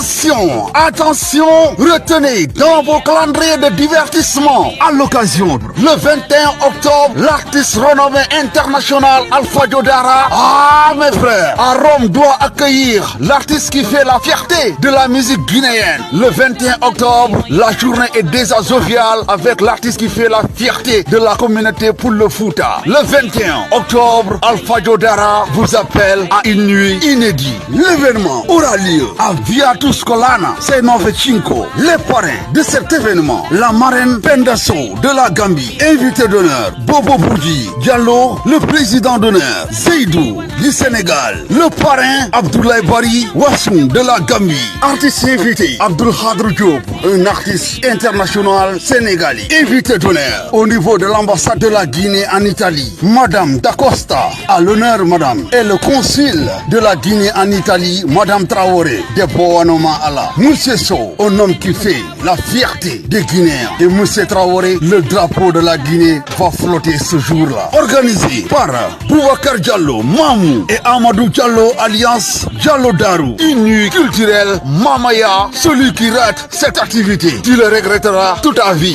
Attention, attention, retenez dans vos calendriers de divertissement à l'occasion le 21 octobre, l'artiste renommé international Alpha Jodara, mes frères, à Rome doit accueillir l'artiste qui fait la fierté de la musique guinéenne. Le 21 octobre, la journée est déjà joviale avec l'artiste qui fait la fierté de la communauté pour le Fouta. Le 21 octobre, Alpha Jodara vous appelle à une nuit inédite. L'événement aura lieu à Via Tuscolana, c'est Cinco. Les parrains de cet événement, la marraine Pendasso de la Gambie, invité d'honneur Bobo Boudji Diallo, le président d'honneur Seydou du Sénégal, le parrain Abdoulaye Bari Wassoum de la Gambie, artiste invité Abdul Khadr Diop, un artiste international sénégalais, invité d'honneur au niveau de l'ambassade de la Guinée en Italie, Madame D'Acosta, à l'honneur Madame, et le consul de la Guinée en Italie, Madame Traoré de Boanoma Allah. Monsieur Sow, un homme qui fait la fierté des Guinéens, et Monsieur Traoré, le drapeau de la Guinée va flotter ce jour-là. Organisé par Boubacar Diallo, Mamou et Amadou Diallo, alliance Diallo Darou. Une nuit culturelle Mamaya. Celui qui rate cette activité, tu le regretteras toute ta vie.